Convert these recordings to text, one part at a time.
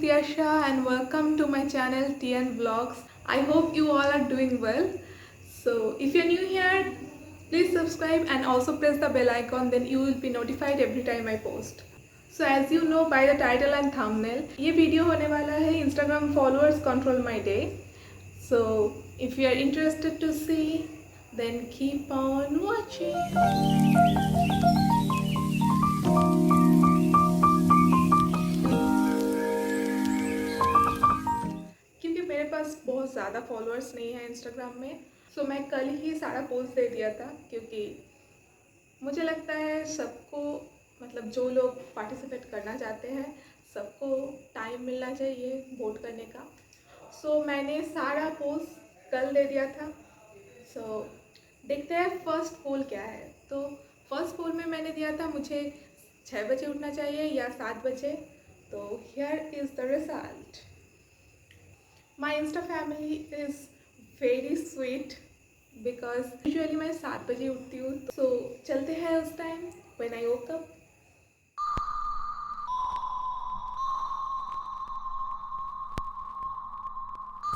Tiyasha and welcome to my channel TN Vlogs. I hope you all are doing well. So if you're new here, please subscribe and also press the bell icon, then you will be notified every time I post. So as you know by the title and thumbnail, ये video होने वाला है Instagram followers control my day. So if you are interested to see, then keep on watching. क्योंकि मेरे पास बहुत ज़्यादा followers नहीं है इंस्टाग्राम में, सो मैं कल ही सारा पोस्ट दे दिया था, क्योंकि मुझे लगता है सबको मतलब जो लोग पार्टिसिपेट करना चाहते हैं सबको टाइम मिलना चाहिए वोट करने का। सो मैंने सारा पोस्ट कल दे दिया था। सो देखते हैं फर्स्ट पोल क्या है। तो फर्स्ट पोल में मैंने दिया था मुझे 6 बजे उठना चाहिए या 7 बजे। तो here is the result. My Insta family is very sweet because usually मैं 7 बजे उठती हूँ। So चलते हैं उस time when I woke up.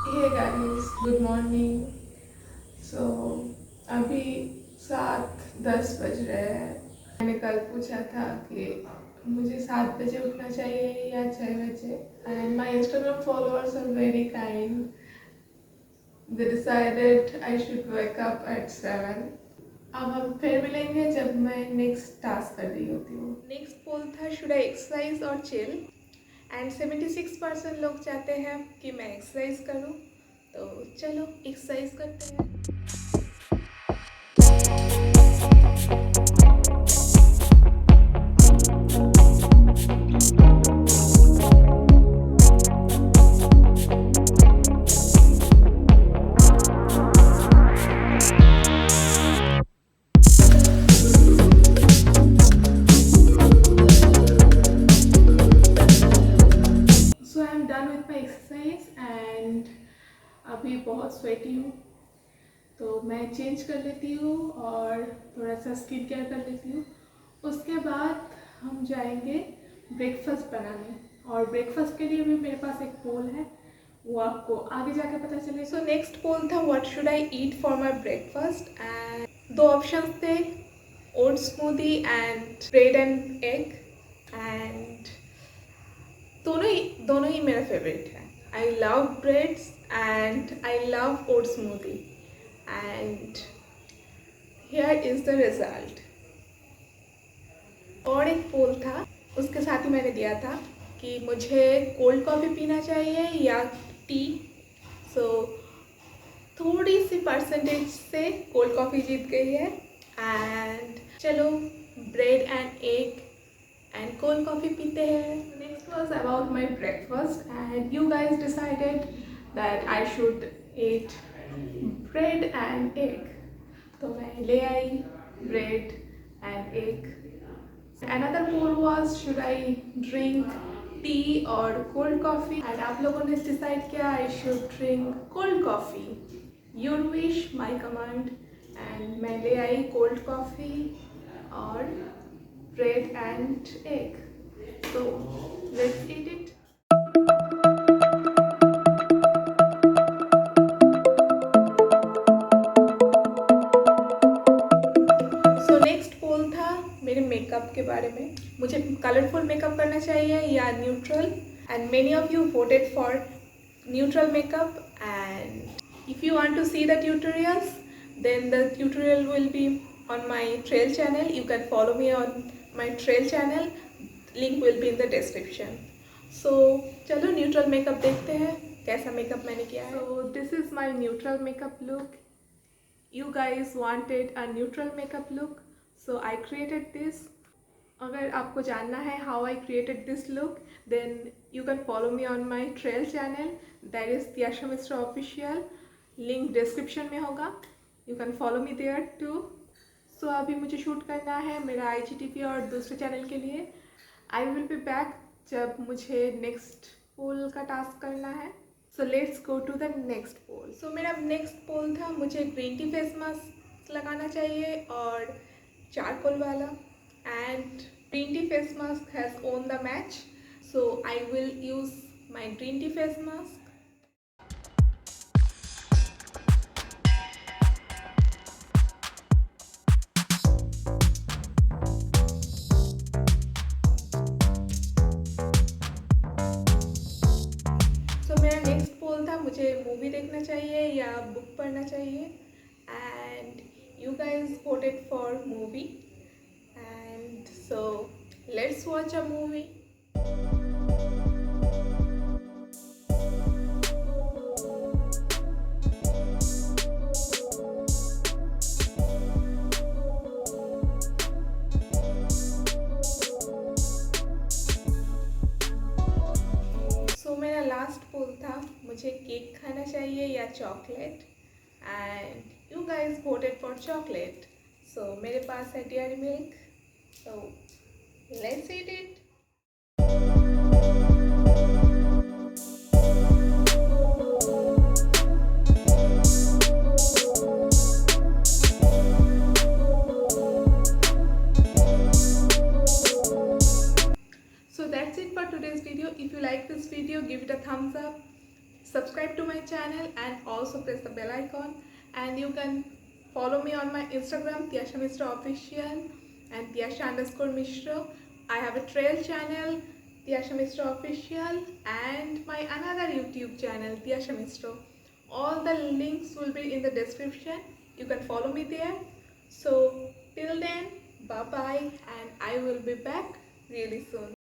Hey guys, good morning. So अभी 7:10 बज रहे हैं। मैंने कल पूछा था कि मुझे 7 बजे उठना चाहिए या 6 बजे, and my Instagram followers are very kind. They decided I should wake up at 7. अब हम फिर मिलेंगे जब मैं नेक्स्ट टास्क कर रही होती हूँ। नेक्स्ट पोल था शुड आई एक्सरसाइज और चिल, एंड 76% लोग चाहते हैं कि मैं एक्सरसाइज करूँ। तो चलो एक्सरसाइज करते हैं। So I am done with my exercise and अभी बहुत स्वेटी हूँ, तो मैं चेंज कर लेती हूँ और थोड़ा सा स्किन केयर कर लेती हूँ। उसके बाद हम जाएंगे ब्रेकफास्ट बनाने, और ब्रेकफास्ट के लिए भी मेरे पास एक पोल है, वो आपको आगे जाके पता चले। सो नेक्स्ट पोल था what should I eat for my breakfast, and 2 option थे, oat smoothie and bread and egg. And दोनों ही मेरा फेवरेट है। I love breads and I love oat smoothie, and here is the result. और एक पोल था, उसके साथ ही मैंने दिया था कि मुझे कोल्ड कॉफ़ी पीना चाहिए या टी। सो थोड़ी सी परसेंटेज से कोल्ड कॉफ़ी जीत गई है, एंड चलो bread and egg and cold coffee पीते हैं। Next was about my breakfast, and you guys decided that I should eat bread and egg. तो मैं ले आई bread and egg. Another poll was should I drink tea or cold coffee, and आप लोगों ने decide किया I should drink cold coffee. Your wish, my command, and मैं ले आई cold coffee और bread and egg. So let's eat it. So next poll था मेरे makeup के बारे में, मुझे कलरफुल मेकअप करना चाहिए या neutral, and many of you voted for neutral makeup. And if you want to see the tutorials, then the tutorial will be on my Trell channel. You can follow me on my Trell channel, link will be in the description. So चलो neutral makeup देखते हैं कैसा makeup मैंने किया है। So this is my neutral makeup look. You guys wanted a neutral makeup look, so I created this. अगर आपको जानना है how I created this look, then you can follow me on my trail channel, that is Tiyasha Mishra Official, link description में होगा। You can follow me there too. So अभी मुझे shoot करना है मेरा IGTV और दूसरे चैनल के लिए। I will be back जब मुझे नेक्स्ट पोल का टास्क करना है। So let's go to the next poll. So मेरा नेक्स्ट पोल था मुझे ग्रीन टी फेस मास्क लगाना चाहिए और चारकोल वाला, and green tea face mask has won the match, so I will use my green tea face mask. So मेरा next poll था मुझे मूवी देखना चाहिए या बुक पढ़ना चाहिए, and you guys voted for movie, and so let's watch a movie. So मेरा last poll था मुझे केक खाना चाहिए या chocolate, and you guys voted for chocolate. So मेरे पास है Dairy milk, so let's eat it. So that's it for today's video. If you like this video, give it a thumbs up, subscribe to my channel, and also press the bell icon. And you can follow me on my Instagram, Tiyasha Mishra Official and Tiyasha_Mishra. I have a trail channel, Tiyasha Mishra Official, and my another YouTube channel, Tiyasha Mishra. All the links will be in the description. You can follow me there. So till then, bye bye, and I will be back really soon.